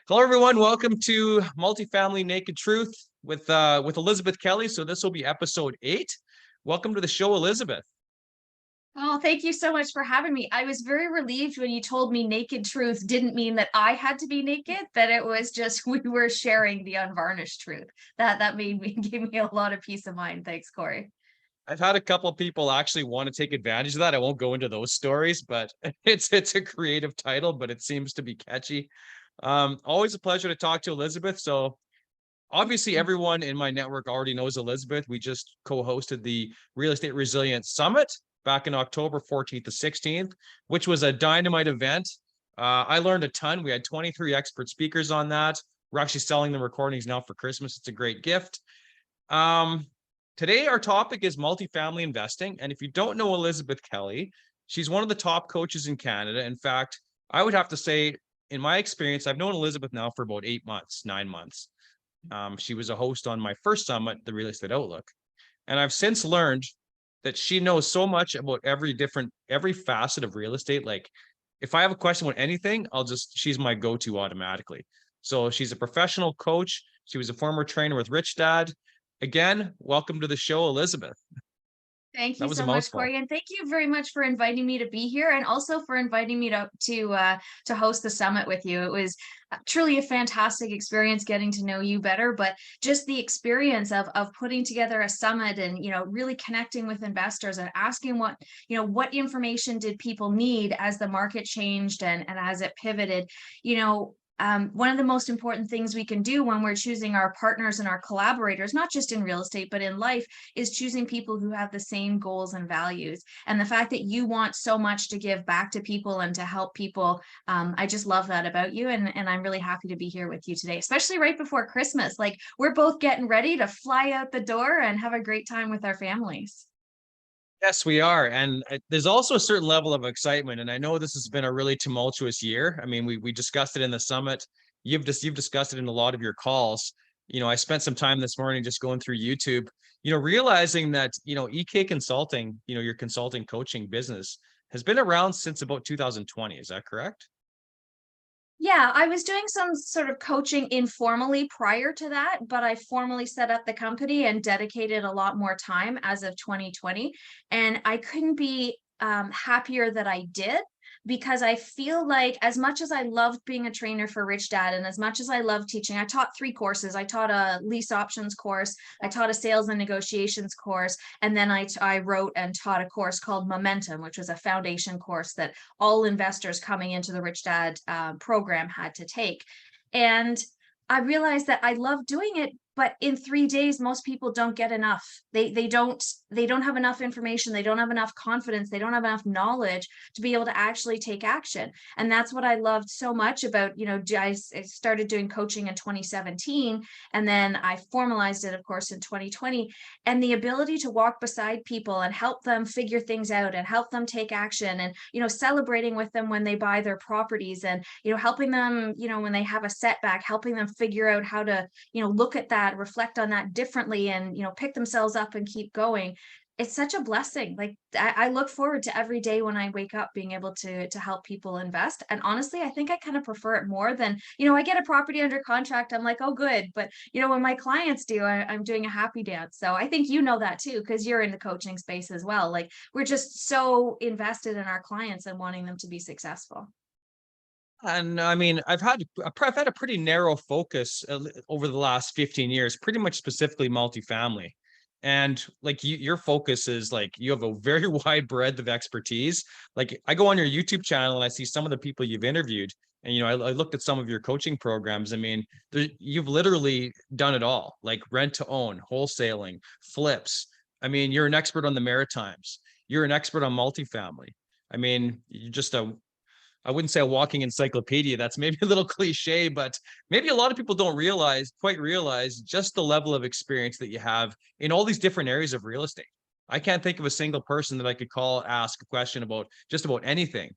Hello, everyone. Welcome to Multifamily Naked Truth with Elizabeth Kelly. So this will be episode 8. Welcome to the show, Elizabeth. Oh, thank you so much for having me. I was very relieved when you told me naked truth didn't mean that I had to be naked, that it was just we were sharing the unvarnished truth. That made me gave me a lot of peace of mind. Thanks, Cory. I've had a couple of people actually want to take advantage of that. I won't go into those stories, but it's a creative title, but it seems to be catchy. Always a pleasure to talk to Elizabeth. So obviously everyone in my network already knows Elizabeth. We just co-hosted the Real Estate Resilience Summit back in October 14th to 16th, which was a dynamite event. I learned a ton. We had 23 expert speakers on that. We're actually selling the recordings now for Christmas. It's a great gift. Today, our topic is multifamily investing. And if you don't know Elizabeth Kelly, she's one of the top coaches in Canada. In fact, I would have to say, in my experience, I've known Elizabeth now for about 8 months, 9 months. She was a host on my first summit, the Real Estate Outlook. And I've since learned that she knows so much about every facet of real estate. Like if I have a question about anything, she's my go-to automatically. So she's a professional coach. She was a former trainer with Rich Dad. Again, welcome to the show, Elizabeth. Thank That you was a so much, mouthful. Cory, and thank you very much for inviting me to be here, and also for inviting me to host the summit with you. It was truly a fantastic experience getting to know you better, but just the experience of putting together a summit and really connecting with investors and asking what information did people need as the market changed and as it pivoted. One of the most important things we can do when we're choosing our partners and our collaborators, not just in real estate, but in life, is choosing people who have the same goals and values. And the fact that you want so much to give back to people and to help people, I just love that about you. And I'm really happy to be here with you today, especially right before Christmas. Like we're both getting ready to fly out the door and have a great time with our families. Yes, we are. And there's also a certain level of excitement. And I know this has been a really tumultuous year. I mean, we discussed it in the summit. You've discussed it in a lot of your calls. I spent some time this morning just going through YouTube, realizing that, EK Consulting, your consulting coaching business has been around since about 2020. Is that correct? Yeah, I was doing some sort of coaching informally prior to that, but I formally set up the company and dedicated a lot more time as of 2020. And I couldn't be happier that I did, because I feel like as much as I loved being a trainer for Rich Dad and as much as I love teaching, I taught 3 courses. I taught a lease options course, I taught a sales and negotiations course, and then I wrote and taught a course called Momentum, which was a foundation course that all investors coming into the Rich Dad program had to take. And I realized that I love doing it, but in 3 days, most people don't get enough. They don't have enough information. They don't have enough confidence. They don't have enough knowledge to be able to actually take action. And that's what I loved so much about, I started doing coaching in 2017, and then I formalized it, of course, in 2020. And the ability to walk beside people and help them figure things out and help them take action, and, celebrating with them when they buy their properties, and, helping them, when they have a setback, helping them figure out how to, look at that, reflect on that differently, and pick themselves up and keep going. It's such a blessing. Like I look forward to every day when I wake up being able to help people invest. And honestly, I think I kind of prefer it more than, I get a property under contract, I'm like, oh good, but when my clients do, I'm doing a happy dance. So I think that too, because you're in the coaching space as well. Like we're just so invested in our clients and wanting them to be successful. And I mean, I've had a pretty narrow focus over the last 15 years, pretty much specifically multifamily. And like your focus is like you have a very wide breadth of expertise. Like I go on your YouTube channel and I see some of the people you've interviewed, and I looked at some of your coaching programs. I mean, you've literally done it all, like rent to own, wholesaling, flips. I mean, you're an expert on the Maritimes. You're an expert on multifamily. I mean, you're just I wouldn't say a walking encyclopedia. That's maybe a little cliche, but maybe a lot of people don't quite realize just the level of experience that you have in all these different areas of real estate. I can't think of a single person that I could call, ask a question about just about anything,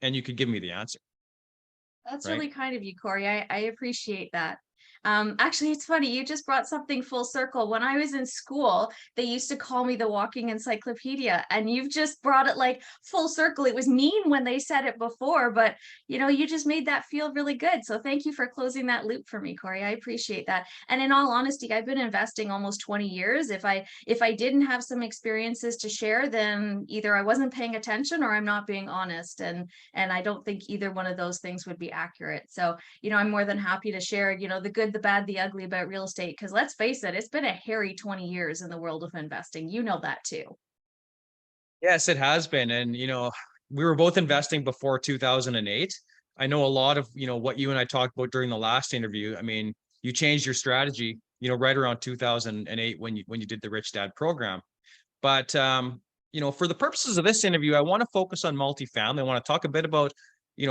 and you could give me the answer. That's Right? really kind of you, Cory. I appreciate that. Actually, it's funny. You just brought something full circle. When I was in school, they used to call me the walking encyclopedia, and you've just brought it like full circle. It was mean when they said it before, but you just made that feel really good. So thank you for closing that loop for me, Cory. I appreciate that. And in all honesty, I've been investing almost 20 years. If I didn't have some experiences to share, then either I wasn't paying attention or I'm not being honest. And I don't think either one of those things would be accurate. So, I'm more than happy to share, the good, the bad, the ugly about real estate. Because let's face it, it's been a hairy 20 years in the world of investing. You know that too. Yes, it has been. And, we were both investing before 2008. I know a lot of, what you and I talked about during the last interview. I mean, you changed your strategy, right around 2008 when you did the Rich Dad program. But, for the purposes of this interview, I want to focus on multifamily. I want to talk a bit about,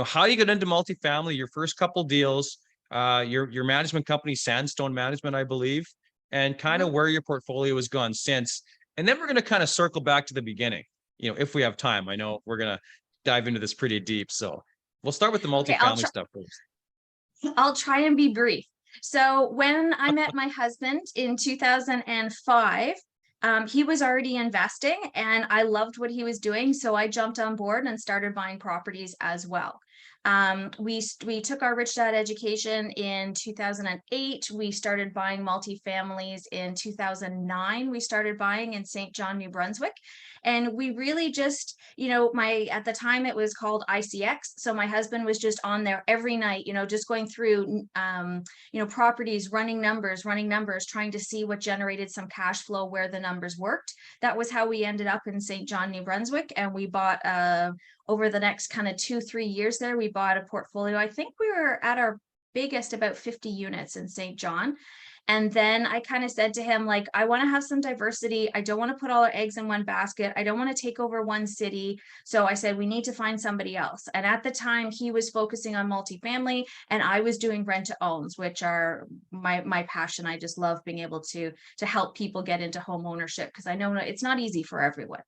how you got into multifamily, your first couple deals, your management company, Sandstone Management, I believe, and kind of where your portfolio has gone since. And then we're going to kind of circle back to the beginning, if we have time. I know we're going to dive into this pretty deep. So we'll start with the Okay, multifamily stuff first. I'll try and be brief. So when I met my husband in 2005, he was already investing and I loved what he was doing. So I jumped on board and started buying properties as well. We took our Rich Dad education in 2008. We started buying multifamilies in 2009. We started buying in St. John, New Brunswick. And we really just, at the time it was called ICX. So my husband was just on there every night, just going through, properties, running numbers, trying to see what generated some cash flow where the numbers worked. That was how we ended up in St. John, New Brunswick. And we bought, over the next kind of 2-3 years there, we bought a portfolio. I think we were at our biggest, about 50 units in St. John. And then I kind of said to him, like, I want to have some diversity. I don't want to put all our eggs in one basket. I don't want to take over one city. So I said, we need to find somebody else. And at the time he was focusing on multifamily and I was doing rent to owns, which are my passion. I just love being able to help people get into home ownership because I know it's not easy for everyone.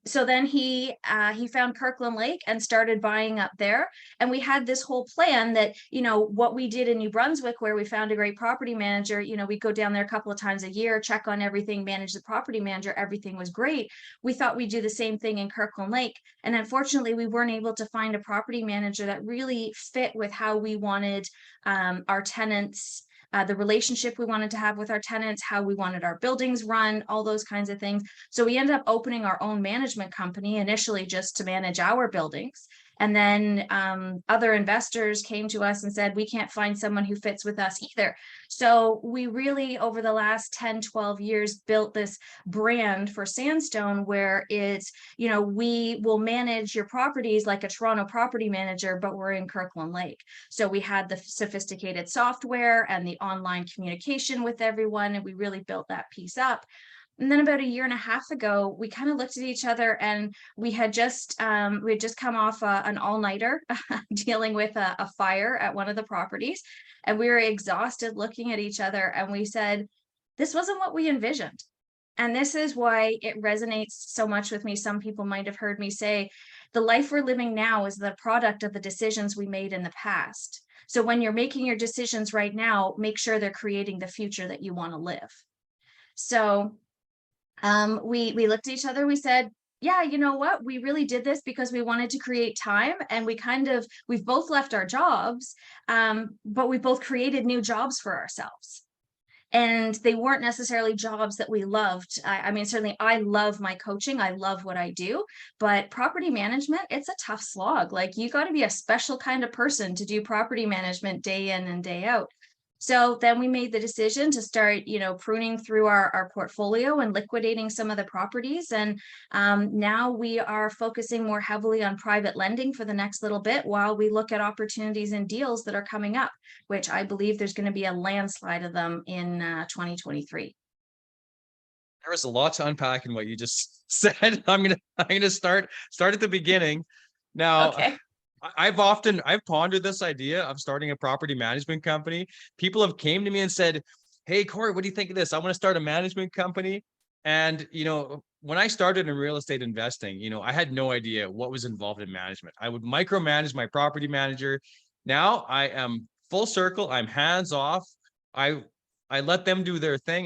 So then he found Kirkland Lake and started buying up there. And we had this whole plan that, what we did in New Brunswick, where we found a great property manager, we go down there a couple of times a year, check on everything, manage the property manager, everything was great. We thought we'd do the same thing in Kirkland Lake. And unfortunately, we weren't able to find a property manager that really fit with how we wanted our tenants, the relationship we wanted to have with our tenants, how we wanted our buildings run, all those kinds of things. So we ended up opening our own management company initially just to manage our buildings. And then other investors came to us and said, we can't find someone who fits with us either. So we really, over the last 10, 12 years, built this brand for Sandstone where it's, we will manage your properties like a Toronto property manager, but we're in Kirkland Lake. So we had the sophisticated software and the online communication with everyone, and we really built that piece up. And then about a year and a half ago, we kind of looked at each other and we had just come off an all-nighter dealing with a fire at one of the properties. And we were exhausted looking at each other and we said, this wasn't what we envisioned. And this is why it resonates so much with me. Some people might have heard me say, the life we're living now is the product of the decisions we made in the past. So when you're making your decisions right now, make sure they're creating the future that you want to live. So we looked at each other, we said, yeah, you know what, we really did this because we wanted to create time, and we've both left our jobs, but we both created new jobs for ourselves. And they weren't necessarily jobs that we loved. I mean, certainly I love my coaching. I love what I do, but property management, it's a tough slog. Like you got to be a special kind of person to do property management day in and day out. So then we made the decision to start, pruning through our portfolio and liquidating some of the properties. And now we are focusing more heavily on private lending for the next little bit while we look at opportunities and deals that are coming up, which I believe there's going to be a landslide of them in 2023. There was a lot to unpack in what you just said. I'm gonna start at the beginning. Now, Okay. I've pondered this idea of starting a property management company. People have came to me and said, hey, Cory, what do you think of this? I want to start a management company. And, when I started in real estate investing, I had no idea what was involved in management. I would micromanage my property manager. Now I am full circle. I'm hands off. I let them do their thing.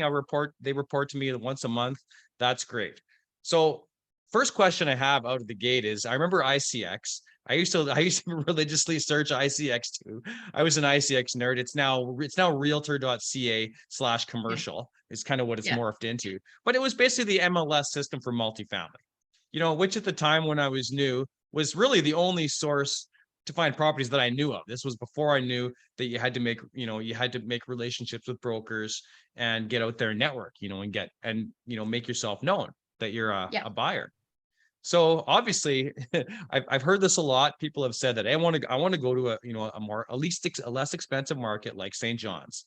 They report to me once a month. That's great. So first question I have out of the gate is, I remember ICX. I used to religiously search ICX too. I was an ICX nerd. It's now realtor.ca/commercial is kind of what it's Yeah. morphed into. But it was basically the MLS system for multifamily, which at the time when I was new was really the only source to find properties that I knew of. This was before I knew that you had to make relationships with brokers and get out there and network, and make yourself known that you're Yeah. a buyer. So obviously, I've heard this a lot. People have said that I want to go to a less expensive market like St. John's.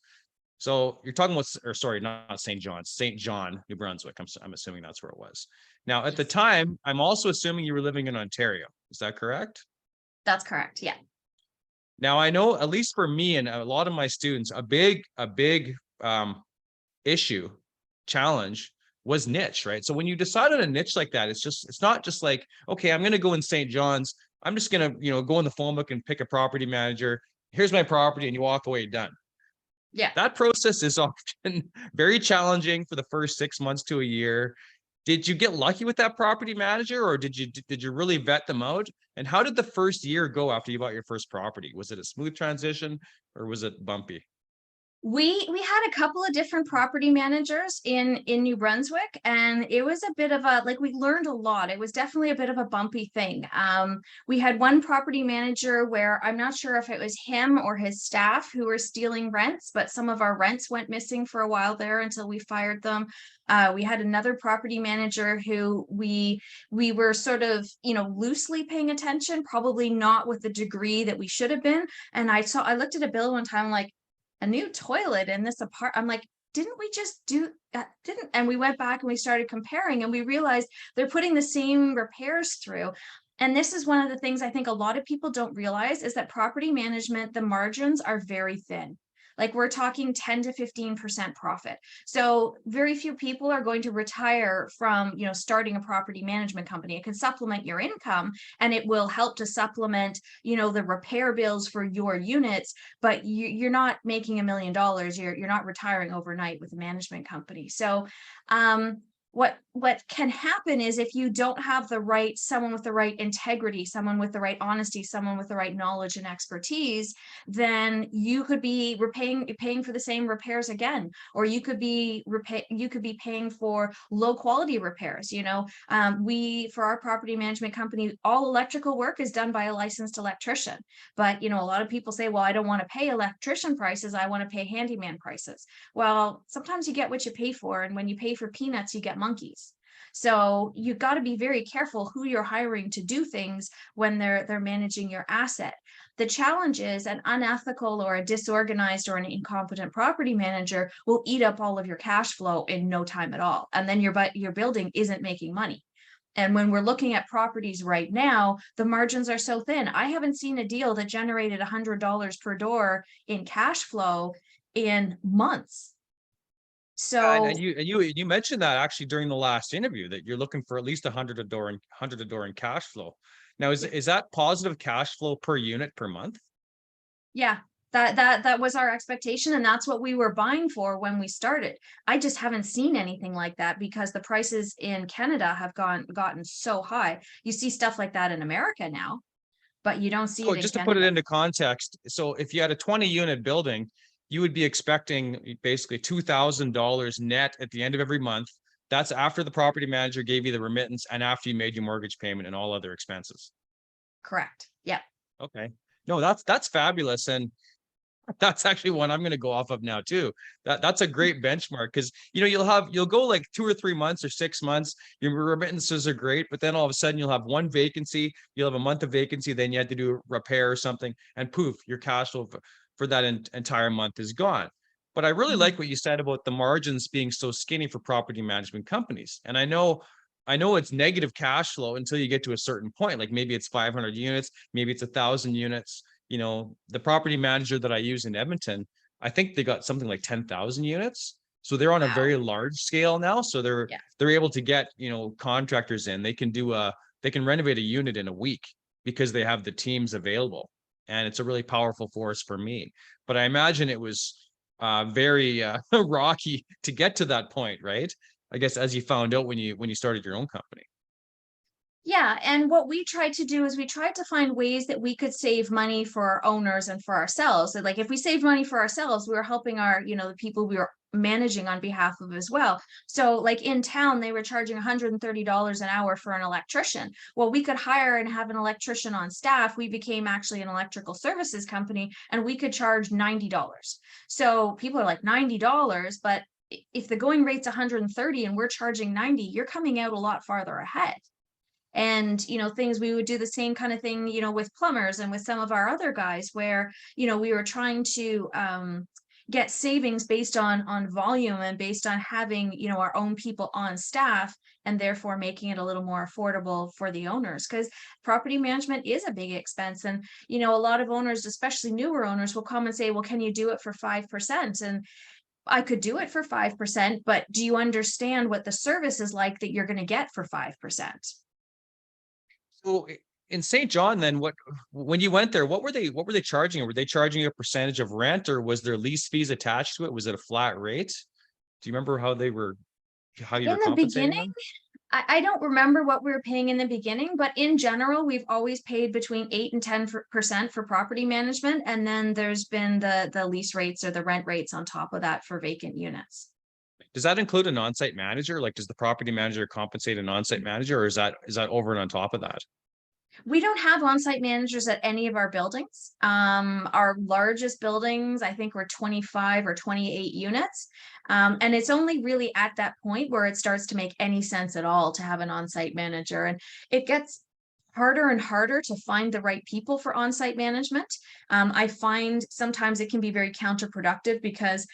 So you're talking about, or sorry, not St. John's, St. John, New Brunswick. I'm assuming that's where it was. Now, at the Yes. time, I'm also assuming you were living in Ontario. Is that correct? That's correct. Yeah. Now, I know, at least for me and a lot of my students, a big issue, challenge was niche, right? So when you decide on a niche like that, it's not just like, okay, I'm going to go in St. John's. I'm just going to, go in the phone book and pick a property manager. Here's my property, and you walk away, done. Yeah. That process is often very challenging for the first 6 months to a year. Did you get lucky with that property manager, or did you really vet them out? And how did the first year go after you bought your first property? Was it a smooth transition, or was it bumpy? We had a couple of different property managers in New Brunswick, and it was a bit of a, like, we learned a lot. It was definitely a bit of a bumpy thing. We had one property manager where I'm not sure if it was him or his staff who were stealing rents, but some of our rents went missing for a while there until we fired them. We had another property manager who we were sort of, loosely paying attention, probably not with the degree that we should have been. And I looked at a bill one time, like, a new toilet in this apartment. I'm like, didn't we just do that? And we went back and we started comparing, and we realized they're putting the same repairs through. And this is one of the things I think a lot of people don't realize, is that property management, the margins are very thin. Like, we're talking 10 to 15% profit. So very few people are going to retire from, starting a property management company. It can supplement your income, and it will help to supplement, the repair bills for your units, but you're not making $1 million. You're not retiring overnight with a management company. So what can happen is, if you don't have someone with the right integrity, someone with the right honesty, someone with the right knowledge and expertise, then you could be paying for the same repairs again, or you could be paying for low quality repairs. For our property management company, all electrical work is done by a licensed electrician. But a lot of people say, well, I don't want to pay electrician prices, I want to pay handyman prices. Well, sometimes you get what you pay for, and when you pay for peanuts, you get monkeys. So you've got to be very careful who you're hiring to do things when they're managing your asset. The challenge is, an unethical or a disorganized or an incompetent property manager will eat up all of your cash flow in no time at all. And then your building isn't making money. And when we're looking at properties right now, the margins are so thin. I haven't seen a deal that generated $100 per door in cash flow in months. So And you mentioned that actually during the last interview, that you're looking for at least 100 a door in cash flow. Now, is that positive cash flow per unit per month? yeah, that was our expectation, and that's what we were buying for when we started. I just haven't seen anything like that, because the prices in Canada have gotten so high. You see stuff like that in America now, but you don't see So it in just to put it Canada. into context, so if you had a 20 unit building, you would be expecting basically $2,000 net at the end of every month. That's after the property manager gave you the remittance and after you made your mortgage payment and all other expenses. Correct. Yeah. Okay. No, that's fabulous. And that's actually one I'm going to go off of now too. That's a great benchmark, because you'll go like 2 or 3 months or 6 months. Your remittances are great, but then all of a sudden you'll have one vacancy, you'll have a month of vacancy, then you have to do a repair or something, and poof, your cash flow for that entire month is gone. But I really like what you said about the margins being so skinny for property management companies. And I know it's negative cash flow until you get to a certain point. Like maybe it's 500 units, maybe it's 1,000 units. The property manager that I use in Edmonton, I think they got something like 10,000 units. So they're on a very large scale now. So they're able to get, contractors in. They can renovate a unit in a week because they have the teams available. and it's a really powerful force for me. But I imagine it was very rocky to get to that point, right? I guess as you found out when you started your own company. Yeah, and what we tried to do is we tried to find ways that we could save money for our owners and for ourselves. So like if we saved money for ourselves, we were helping our, the people we were managing on behalf of as well. So like in town, they were charging $130 an hour for an electrician. Well, we could hire and have an electrician on staff. We became actually an electrical services company and we could charge $90. So people are like $90, but if the going rate's 130 and we're charging 90, you're coming out a lot farther ahead. And things we would do the same kind of thing with plumbers and with some of our other guys where we were trying to get savings based on volume and based on having our own people on staff, and therefore making it a little more affordable for the owners, because property management is a big expense. And a lot of owners, especially newer owners, will come and say, well, can you do it for 5%? And I could do it for 5%, but do you understand what the service is like that you're going to get for 5%? So in St. John, then when you went there, what were they charging? Were they charging you a percentage of rent, or was there lease fees attached to it? Was it a flat rate? Do you remember how you were In the compensating beginning, them? I don't remember what we were paying in the beginning, but in general, we've always paid between 8 and 10% for property management. And then there's been the lease rates or the rent rates on top of that for vacant units. Does that include an on-site manager? Like, does the property manager compensate an on-site manager, or is that over and on top of that? We don't have on-site managers at any of our buildings. Our largest buildings, I think, were 25 or 28 units. And it's only really at that point where it starts to make any sense at all to have an on-site manager. And it gets harder and harder to find the right people for on-site management. I find sometimes it can be very counterproductive because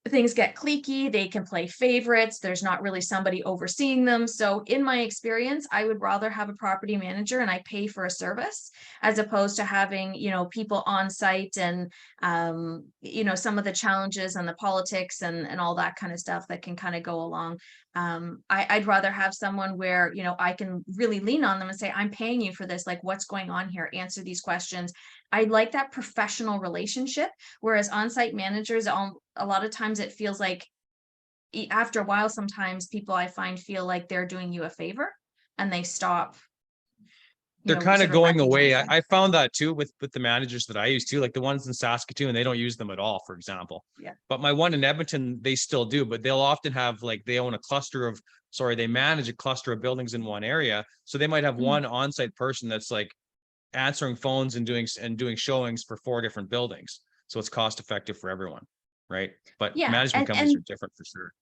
things get cliquey, they can play favorites, there's not really somebody overseeing them. So in my experience, I would rather have a property manager and I pay for a service, as opposed to having people on site and some of the challenges and the politics and all that kind of stuff that can kind of go along. I'd rather have someone where I can really lean on them and say, I'm paying you for this, like what's going on here, answer these questions. I like that professional relationship, whereas on-site managers, a lot of times it feels like after a while, sometimes people I find feel like they're doing you a favor and they stop. They're kind of sort of going away. recognizing. I found that too with the managers that I use too, like the ones in Saskatoon, they don't use them at all, for example. Yeah. But my one in Edmonton, they still do, but they'll often have they own a cluster of, they manage a cluster of buildings in one area. So they might have one on-site person that's like answering phones and doing showings for 4 different buildings. So it's cost effective for everyone, right? But Yeah, management companies are different for sure.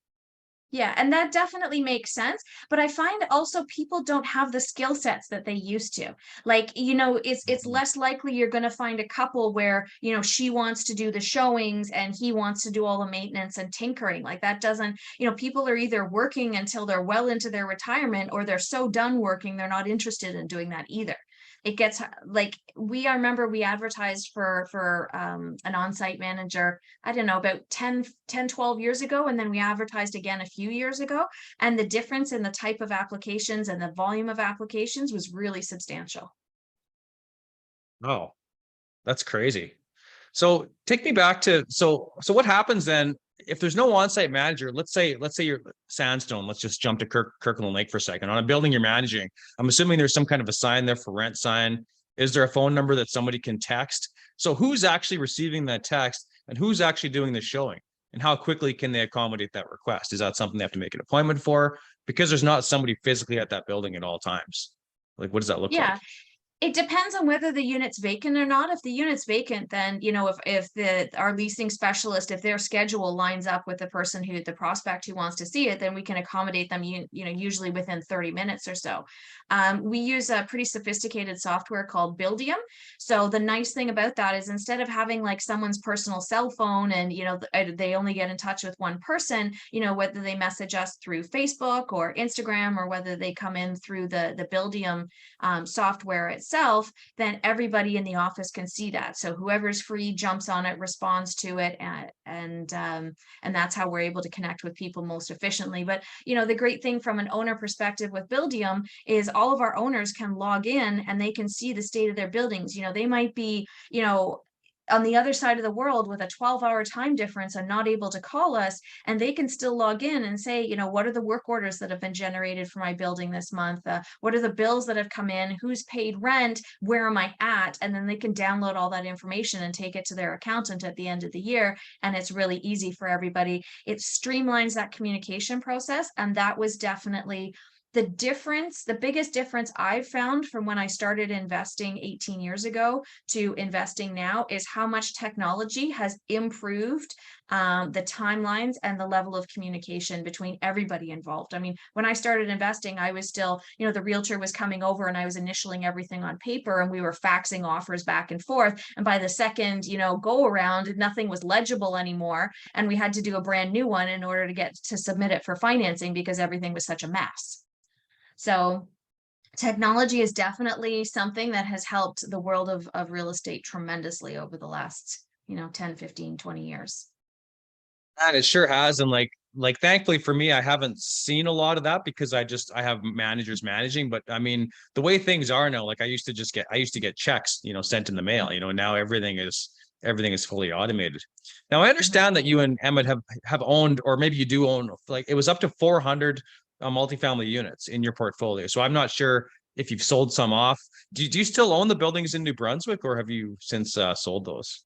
yeah, and that definitely makes sense. But I find also people don't have the skill sets that they used to. Like, it's less likely you're going to find a couple where, she wants to do the showings and he wants to do all the maintenance and tinkering. Like that doesn't, people are either working until they're well into their retirement, or they're so done working, they're not interested in doing that either. It gets like I remember we advertised for an on-site manager, I don't know, about 12 years ago. And then we advertised again a few years ago. And the difference in the type of applications and the volume of applications was really substantial. Oh, that's crazy. So take me back to, so what happens then if there's no on-site manager? Let's say you're Sandstone. Let's just jump to Kirkland Lake for a second. On a building you're managing, I'm assuming there's some kind of a sign there for rent sign. Is there a phone number that somebody can text? So who's actually receiving that text and who's actually doing the showing? And how quickly can they accommodate that request? Is that something they have to make an appointment for? Because there's not somebody physically at that building at all times. Like, what does that look like? Yeah. It depends on whether the unit's vacant or not. If the unit's vacant, then, if our leasing specialist, if their schedule lines up with the prospect who wants to see it, then we can accommodate them, usually within 30 minutes or so. We use a pretty sophisticated software called Buildium. So the nice thing about that is instead of having like someone's personal cell phone and, they only get in touch with one person, whether they message us through Facebook or Instagram, or whether they come in through the Buildium software itself, itself, then everybody in the office can see that. So whoever's free jumps on it, responds to it, and that's how we're able to connect with people most efficiently. But the great thing from an owner perspective with Buildium is all of our owners can log in and they can see the state of their buildings. They might be on the other side of the world with a 12-hour time difference and not able to call us, and they can still log in and say, what are the work orders that have been generated for my building this month? What are the bills that have come in? Who's paid rent? Where am I at? And then they can download all that information and take it to their accountant at the end of the year. And it's really easy for everybody. It streamlines that communication process. And that was definitely the biggest difference I've found from when I started investing 18 years ago to investing now is how much technology has improved the timelines and the level of communication between everybody involved. I mean, when I started investing, I was still, the realtor was coming over and I was initialing everything on paper and we were faxing offers back and forth. And by the second, go around, nothing was legible anymore. And we had to do a brand new one in order to get to submit it for financing because everything was such a mess. So technology is definitely something that has helped the world of real estate tremendously over the last, 10, 15, 20 years. And it sure has. And like thankfully for me, I haven't seen a lot of that because I have managers managing. But I mean, the way things are now, like I used to get checks, sent in the mail, now everything is fully automated. Now I understand that you and Emmett have owned, or maybe you do own, like it was up to 400 multifamily units in your portfolio. So I'm not sure if you've sold some off. Do you still own the buildings in New Brunswick, or have you since sold those?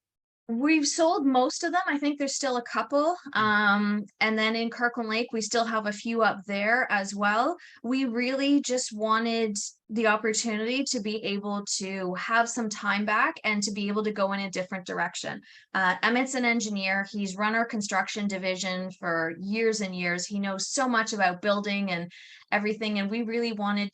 We've sold most of them. I think there's still a couple. And then in Kirkland Lake, we still have a few up there as well. We really just wanted the opportunity to be able to have some time back and to be able to go in a different direction. Emmett's an engineer. He's run our construction division for years and years. He knows so much about building and everything. And we really wanted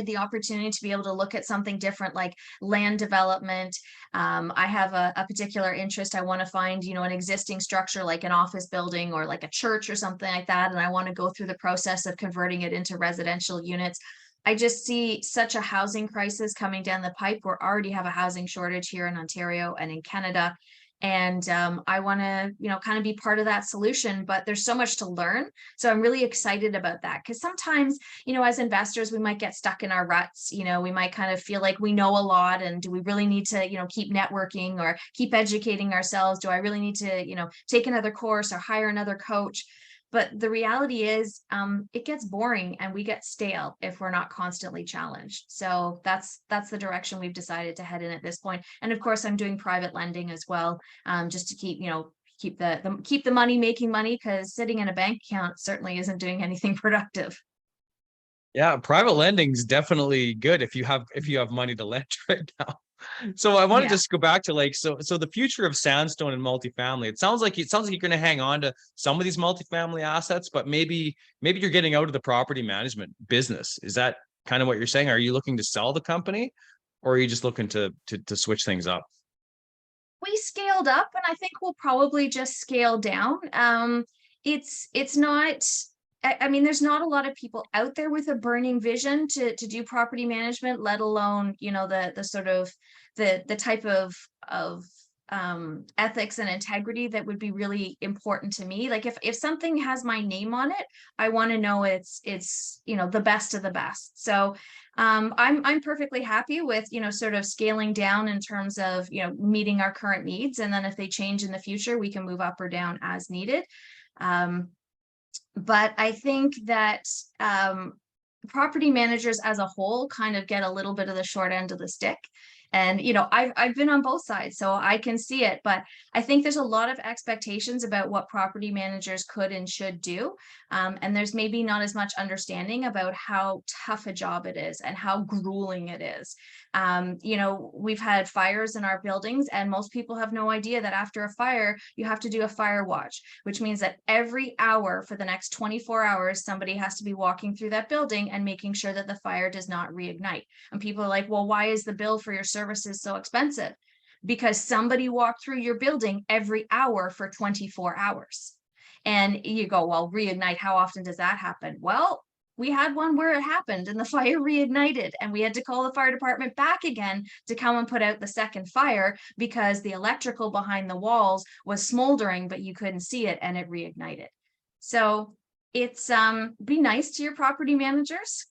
the opportunity to be able to look at something different, like land development. I have a particular interest. I want to find, an existing structure like an office building or like a church or something like that. And I want to go through the process of converting it into residential units. I just see such a housing crisis coming down the pipe. We already have a housing shortage here in Ontario and in Canada. And I want to, kind of be part of that solution, but there's so much to learn. So I'm really excited about that because sometimes, as investors, we might get stuck in our ruts. We might kind of feel like we know a lot, and do we really need to, keep networking or keep educating ourselves? Do I really need to, take another course or hire another coach? But the reality is, it gets boring and we get stale if we're not constantly challenged. So that's the direction we've decided to head in at this point. And of course, I'm doing private lending as well, just to keep the money making money, because sitting in a bank account certainly isn't doing anything productive. Yeah, private lending is definitely good if you have money to lend right now. So I want to just go back to so the future of Sandstone and multifamily. It sounds like you're going to hang on to some of these multifamily assets, but maybe you're getting out of the property management business. Is that kind of what you're saying? Are you looking to sell the company, or are you just looking to switch things up? We scaled up, and I think we'll probably just scale down. It's not. I mean, there's not a lot of people out there with a burning vision to do property management, let alone, the sort of the type of ethics and integrity that would be really important to me. Like if something has my name on it, I want to know it's the best of the best. So I'm perfectly happy with, sort of scaling down in terms of, meeting our current needs. And then if they change in the future, we can move up or down as needed. But I think that property managers as a whole kind of get a little bit of the short end of the stick. And, I've been on both sides, so I can see it. But I think there's a lot of expectations about what property managers could and should do. And there's maybe not as much understanding about how tough a job it is and how grueling it is. We've had fires in our buildings, and most people have no idea that after a fire, you have to do a fire watch, which means that every hour for the next 24 hours, somebody has to be walking through that building and making sure that the fire does not reignite. And people are like, well, why is the bill for your services so expensive? Because somebody walked through your building every hour for 24 hours. And you go, well, reignite, how often does that happen? Well, we had one where it happened and the fire reignited, and we had to call the fire department back again to come and put out the second fire because the electrical behind the walls was smoldering, but you couldn't see it and it reignited. So it's be nice to your property managers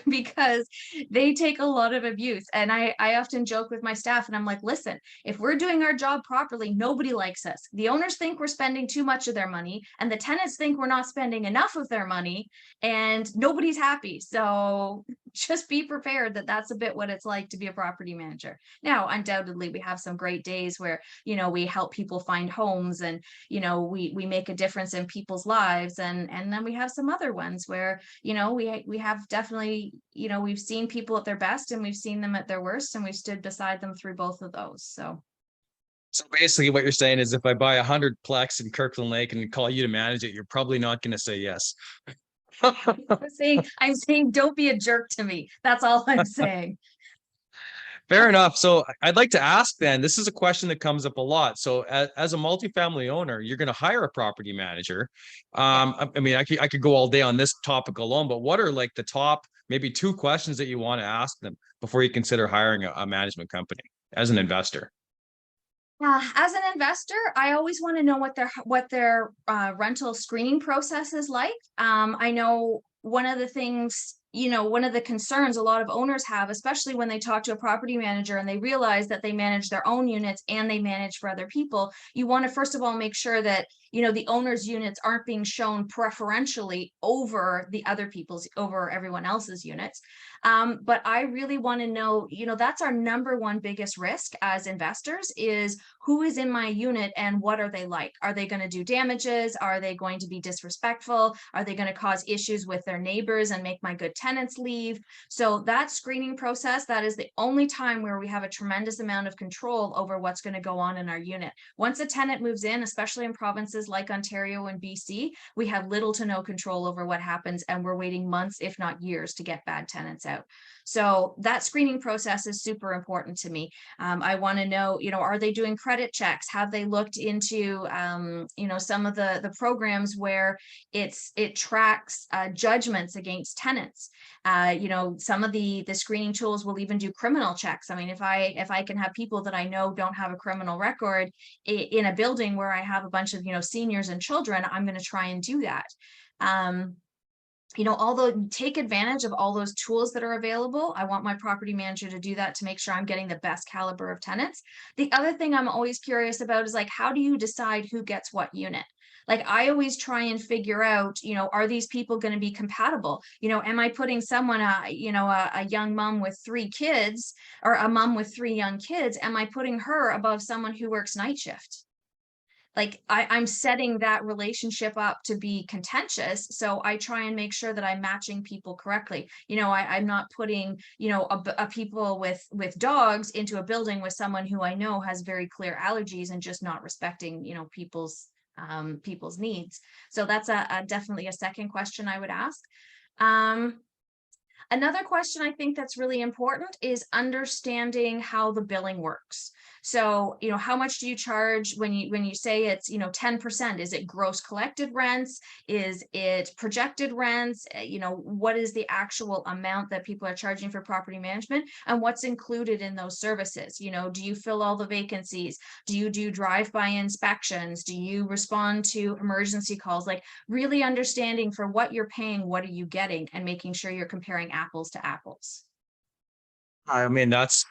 because they take a lot of abuse. And I often joke with my staff and I'm like, listen, if we're doing our job properly, nobody likes us. The owners think we're spending too much of their money and the tenants think we're not spending enough of their money, and nobody's happy. So just be prepared that that's a bit what it's like to be a property manager. Now, undoubtedly, we have some great days where, you know, we help people find homes and, you know, we make a difference in people's lives. And then we have some other ones where, you know, we have definitely, you know, we've seen people at their best and we've seen them at their worst, and we've stood beside them through both of those. So basically what you're saying is if I buy 100 plex in Kirkland Lake and call you to manage it, you're probably not going to say yes. I'm saying don't be a jerk to me. That's all I'm saying. Fair enough. So I'd like to ask then, this is a question that comes up a lot. So as a multifamily owner, you're going to hire a property manager. I mean, I could go all day on this topic alone, but what are like the top, maybe 2 questions that you want to ask them before you consider hiring a management company as an investor? As an investor, I always want to know what their rental screening process is like. I know one of the things, you know, one of the concerns a lot of owners have, especially when they talk to a property manager and they realize that they manage their own units and they manage for other people, you want to first of all make sure that, you know, the owner's units aren't being shown preferentially over the other people's, over everyone else's units. But I really want to know, you know, that's our number one biggest risk as investors is who is in my unit and what are they like? Are they going to do damages? Are they going to be disrespectful? Are they going to cause issues with their neighbors and make my good tenants leave? So that screening process, that is the only time where we have a tremendous amount of control over what's going to go on in our unit. Once a tenant moves in, especially in provinces like Ontario and BC, we have little to no control over what happens, and we're waiting months, if not years, to get bad tenants out. So that screening process is super important to me. I want to know, you know, are they doing credit checks? Have they looked into, you know, some of the programs where it tracks judgments against tenants? You know, some of the screening tools will even do criminal checks. I mean, if I can have people that I know don't have a criminal record in a building where I have a bunch of, you know, seniors and children, I'm going to try and do that. You know, although take advantage of all those tools that are available. I want my property manager to do that to make sure I'm getting the best caliber of tenants. The other thing I'm always curious about is like, how do you decide who gets what unit? Like I always try and figure out, you know, are these people going to be compatible? You know, am I putting someone, you know, a young mom with 3 kids or a mom with 3 young kids? Am I putting her above someone who works night shift? Like I'm setting that relationship up to be contentious. So I try and make sure that I'm matching people correctly. You know, I'm not putting, you know, a people with dogs into a building with someone who I know has very clear allergies and just not respecting, you know, people's needs. So that's definitely a second question I would ask. Another question I think that's really important is understanding how the billing works. So, you know, how much do you charge when you say it's, you know, 10%? Is it gross collected rents? Is it projected rents? You know, what is the actual amount that people are charging for property management and what's included in those services? You know, do you fill all the vacancies? Do you do drive-by inspections? Do you respond to emergency calls? Like really understanding for what you're paying, what are you getting, and making sure you're comparing apples to apples. I mean, that's,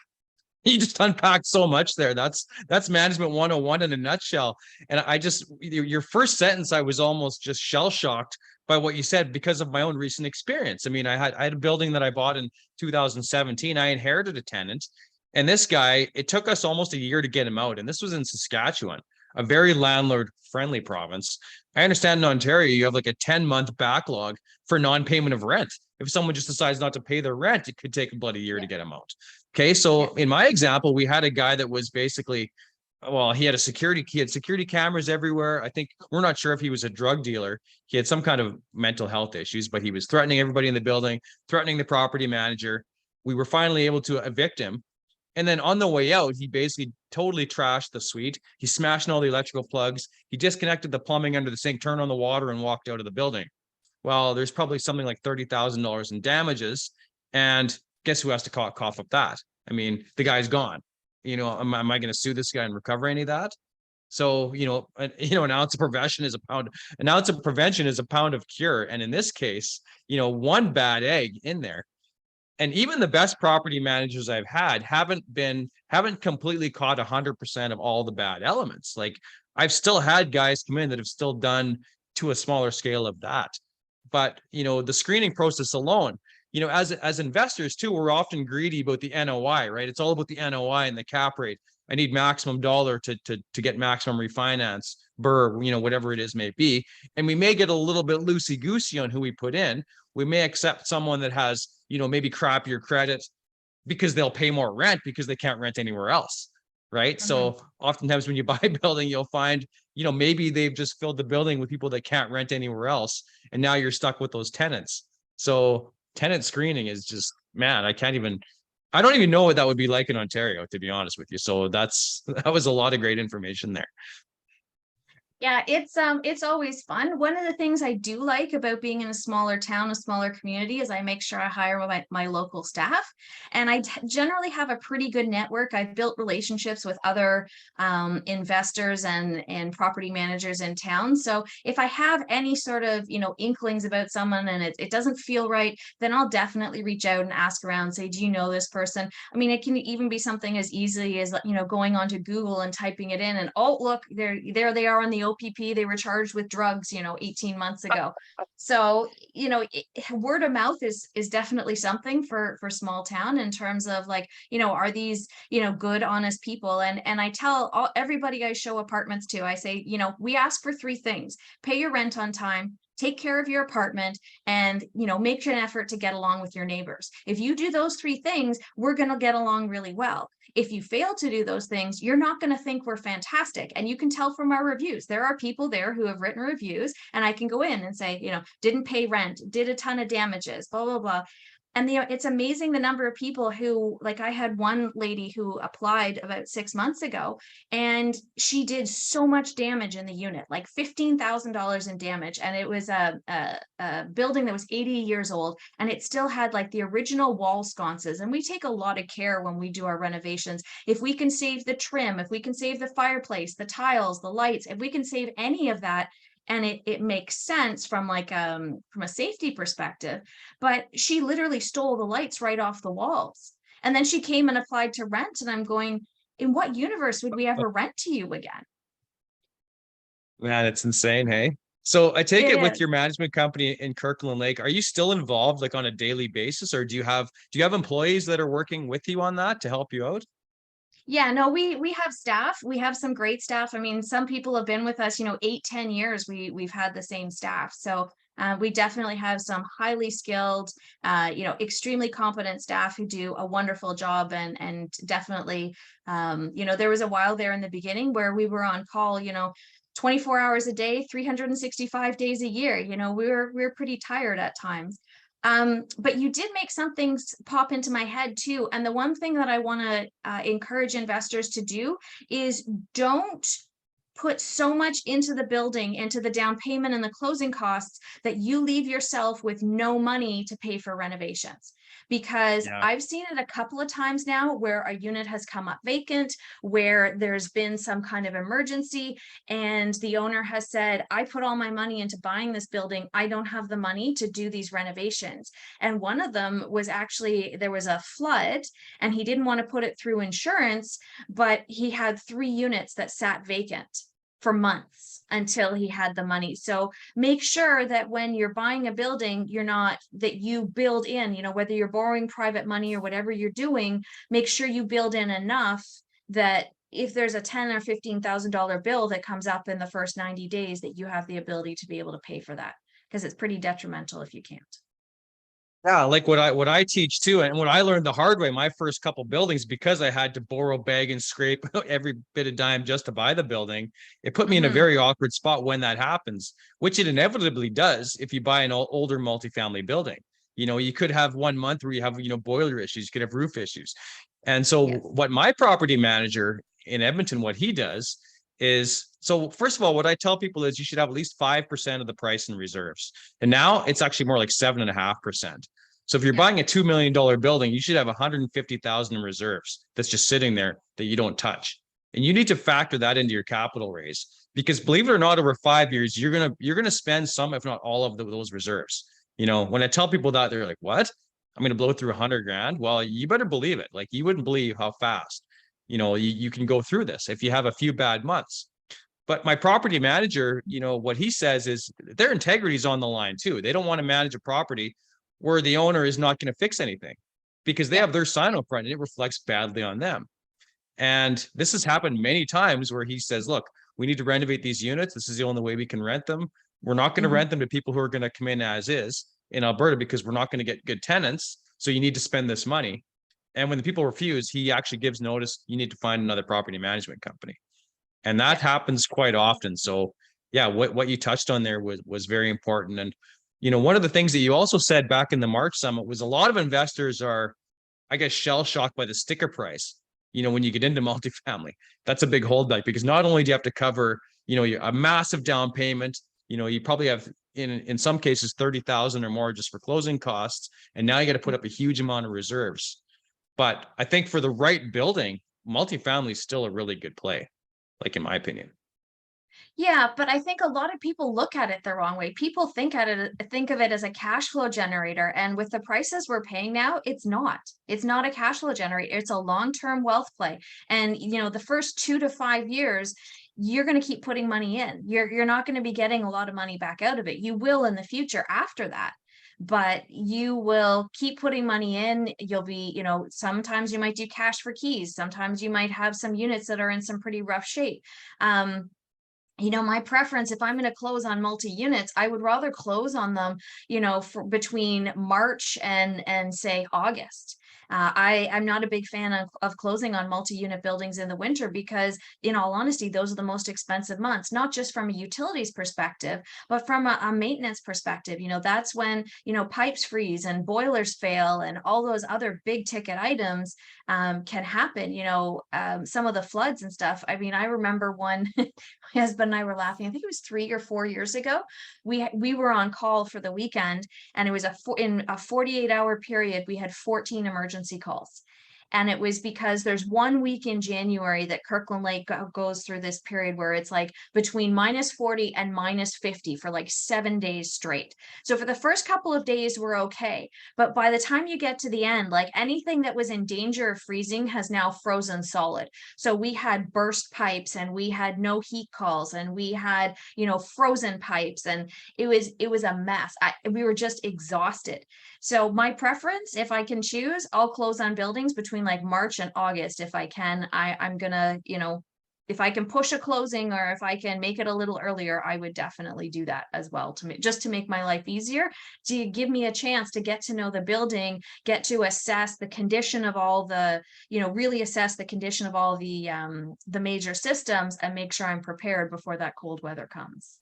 you just unpacked so much there. That's management 101 in a nutshell. And I just, your first sentence, I was almost just shell shocked by what you said because of my own recent experience. I mean, I had a building that I bought in 2017. I inherited a tenant, and this guy, it took us almost a year to get him out. And this was in Saskatchewan, a very landlord friendly province. I understand in Ontario, you have like a 10-month backlog for non-payment of rent. If someone just decides not to pay their rent, it could take about a year to get them out. Okay. So in my example, we had a guy that was basically, well, he had security cameras everywhere. I think we're not sure if he was a drug dealer. He had some kind of mental health issues, but he was threatening everybody in the building, threatening the property manager. We were finally able to evict him. And then on the way out, he basically totally trashed the suite. He smashed all the electrical plugs. He disconnected the plumbing under the sink, turned on the water, and walked out of the building. Well, there's probably something like $30,000 in damages. And guess who has to cough up that? I mean, the guy's gone. Am I going to sue this guy and recover any of that? So, an ounce of prevention is an ounce of prevention is a pound of cure. And in this case, one bad egg in there. And even the best property managers I've had haven't completely caught 100% of all the bad elements. Like, I've still had guys come in that have still done to a smaller scale of that. But, the screening process alone, as investors too, we're often greedy about the NOI, right? It's all about the NOI and the cap rate. I need maximum dollar to get maximum refinance, whatever it is may be. And we may get a little bit loosey-goosey on who we put in. We may accept someone that has, maybe crappier credit because they'll pay more rent because they can't rent anywhere else, right? Mm-hmm. So oftentimes when you buy a building, you'll find, maybe they've just filled the building with people that can't rent anywhere else. And now you're stuck with those tenants. So tenant screening is just, man, I don't even know what that would be like in Ontario, to be honest with you. So that was a lot of great information there. Yeah, it's always fun. One of the things I do like about being in a smaller town, a smaller community, is I make sure I hire my local staff. And I generally have a pretty good network. I've built relationships with other investors and property managers in town. So if I have any sort of, inklings about someone and it doesn't feel right, then I'll definitely reach out and ask around, say, do you know this person? I mean, it can even be something as easy as, going onto Google and typing it in and, oh, look, there they are on the OPP, they were charged with drugs, 18 months ago. So, word of mouth is definitely something for small town in terms of like, are these, good, honest people? And I tell everybody I show apartments to, I say, we ask for three things: pay your rent on time, take care of your apartment, and, make an effort to get along with your neighbors. If you do those three things, we're going to get along really well. If you fail to do those things, you're not going to think we're fantastic. And you can tell from our reviews. There are people there who have written reviews, and I can go in and say, didn't pay rent, did a ton of damages, blah, blah, blah. And it's amazing the number of people who, like, I had one lady who applied about 6 months ago, and she did so much damage in the unit, like $15,000 in damage. And it was a building that was 80 years old, and it still had like the original wall sconces. And we take a lot of care when we do our renovations. If we can save the trim, if we can save the fireplace, the tiles, the lights, if we can save any of that, and it makes sense from like from a safety perspective. But she literally stole the lights right off the walls, and then she came and applied to rent, and I'm going, in what universe would we ever rent to you again? Man, it's insane. Hey, so I take it with your management company in Kirkland Lake, are you still involved like on a daily basis, or do you have employees that are working with you on that to help you out? Yeah, no, we have staff. We have some great staff. I mean, some people have been with us, 8-10 years. We've had the same staff. So we definitely have some highly skilled, extremely competent staff who do a wonderful job. And definitely, there was a while there in the beginning where we were on call, 24 hours a day, 365 days a year. We were pretty tired at times. But you did make some things pop into my head too. And the one thing that I want to encourage investors to do is don't put so much into the building, into the down payment and the closing costs, that you leave yourself with no money to pay for renovations. Because I've seen it a couple of times now where a unit has come up vacant, where there's been some kind of emergency, and the owner has said, I put all my money into buying this building, I don't have the money to do these renovations. And one of them was actually, there was a flood and he didn't want to put it through insurance, but he had 3 units that sat vacant for months until he had the money. So make sure that when you're buying a building, that you build in, whether you're borrowing private money or whatever you're doing, make sure you build in enough that if there's a $10,000 or $15,000 bill that comes up in the first 90 days, that you have the ability to be able to pay for that, because it's pretty detrimental if you can't. Yeah, like what I teach too, and what I learned the hard way, my first couple buildings, because I had to borrow, beg, and scrape every bit of dime just to buy the building, it put me in a very awkward spot when that happens, which it inevitably does if you buy an older multifamily building. You could have 1 month where you have, boiler issues, you could have roof issues. And so what my property manager in Edmonton, what he does is, so first of all, what I tell people is you should have at least 5% of the price in reserves. And now it's actually more like 7.5%. So if you're buying a $2 million building, you should have 150,000 in reserves that's just sitting there that you don't touch. And you need to factor that into your capital raise, because believe it or not, over 5 years, you're gonna spend some, if not all of those reserves. You know, when I tell people that, they're like, what? I'm gonna blow through 100 grand. Well, you better believe it. Like, you wouldn't believe how fast, you know, you can go through this if you have a few bad months. But my property manager, you know, what he says is their integrity is on the line too. They don't want to manage a property where the owner is not going to fix anything, because they have their sign up front and it reflects badly on them. And this has happened many times where he says, look, we need to renovate these units. This is the only way we can rent them. We're not going to rent them to people who are going to come in as is in Alberta, because we're not going to get good tenants. So you need to spend this money. And when the people refuse, he actually gives notice, you need to find another property management company. And that happens quite often. So yeah, what you touched on there was very important. And, you know, one of the things that you also said back in the March summit was a lot of investors are, I guess, shell shocked by the sticker price. You know, when you get into multifamily, that's a big holdback, because not only do you have to cover, you know, a massive down payment, you know, you probably have in some cases 30,000 or more just for closing costs, and now you got to put up a huge amount of reserves. But I think for the right building, multifamily is still a really good play, like in my opinion. Yeah, but I think a lot of people look at it the wrong way. People think of it as a cash flow generator, and with the prices we're paying now, it's not. It's not a cash flow generator. It's a long-term wealth play. And you know, the first 2 to 5 years, you're going to keep putting money in. You're not going to be getting a lot of money back out of it. You will in the future after that. But you will keep putting money in. You'll be, you know, sometimes you might do cash for keys. Sometimes you might have some units that are in some pretty rough shape. You know, my preference, if I'm going to close on multi-units, I would rather close on them, you know, for between March and say August. I'm not a big fan of closing on multi-unit buildings in the winter, because in all honesty, those are the most expensive months, not just from a utilities perspective, but from a maintenance perspective. You know, that's when, you know, pipes freeze and boilers fail and all those other big ticket items can happen. You know, some of the floods and stuff. I mean, I remember one, my husband and I were laughing. I think it was 3 or 4 years ago. We were on call for the weekend, and it was in a 48-hour period, we had 14 emergency calls. And it was because there's 1 week in January that Kirkland Lake goes through this period where it's like between -40 and -50 for like 7 days straight. So for the first couple of days, we're okay. But by the time you get to the end, like anything that was in danger of freezing has now frozen solid. So we had burst pipes, and we had no heat calls, and we had, you know, frozen pipes, and it was a mess. We were just exhausted. So my preference, if I can choose, I'll close on buildings between like March and August if I can. I'm gonna, you know, if I can push a closing, or if I can make it a little earlier, I would definitely do that as well, just to make my life easier, to give me a chance to get to know the building, get to assess the condition of all the, you know, really assess the condition of all the major systems, and make sure I'm prepared before that cold weather comes.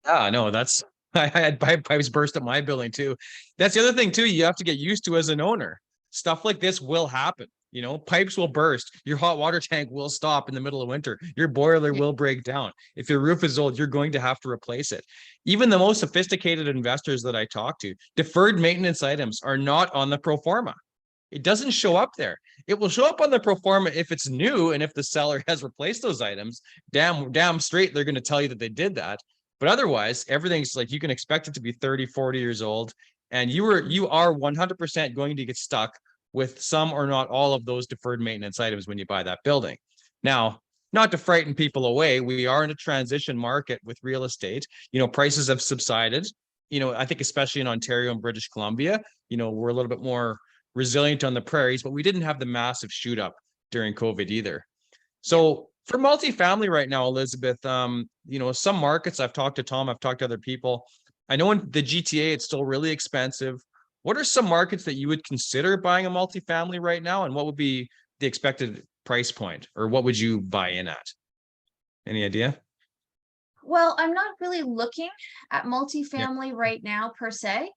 Yeah, no, that's I had pipes burst at my building too. That's the other thing too, you have to get used to as an owner. Stuff like this will happen. You know, pipes will burst. Your hot water tank will stop in the middle of winter. Your boiler will break down. If your roof is old, you're going to have to replace it. Even the most sophisticated investors that I talk to, deferred maintenance items are not on the pro forma. It doesn't show up there. It will show up on the pro forma if it's new, and if the seller has replaced those items. Damn straight, they're going to tell you that they did that. But otherwise, everything's like, you can expect it to be 30, 40 years old. And you are 100% going to get stuck with some or not all of those deferred maintenance items when you buy that building. Now, not to frighten people away, we are in a transition market with real estate. You know, prices have subsided. You know, I think especially in Ontario and British Columbia, you know, we're a little bit more resilient on the prairies, but we didn't have the massive shoot up during COVID either. So for multifamily right now, Elizabeth, you know, some markets, I've talked to Tom, I've talked to other people. I know in the GTA, it's still really expensive. What are some markets that you would consider buying a multifamily right now? And what would be the expected price point, or what would you buy in at? Any idea? Well, I'm not really looking at Yeah. multifamily right now per se.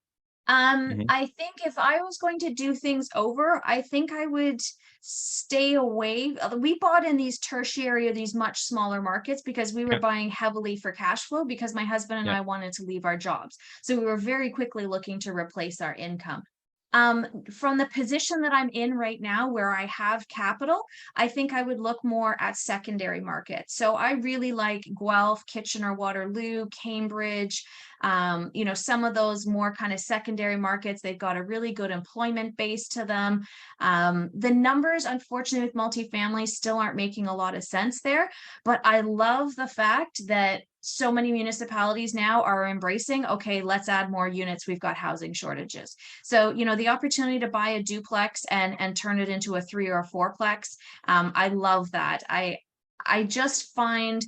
Mhm. I think if I was going to do things over, I think I would stay away. We bought in these tertiary or these much smaller markets because we were Yeah. buying heavily for cash flow because my husband and Yeah. I wanted to leave our jobs. So we were very quickly looking to replace our income. From the position that I'm in right now, where I have capital, I think I would look more at secondary markets. So I really like Guelph, Kitchener-Waterloo, Cambridge, some of those more kind of secondary markets. They've got a really good employment base to them. The numbers, unfortunately, with multifamily still aren't making a lot of sense there, but I love the fact that so many municipalities now are embracing, okay, let's add more units. We've got housing shortages. So, the opportunity to buy a duplex and turn it into a 3 or a 4-plex, I love that. I just find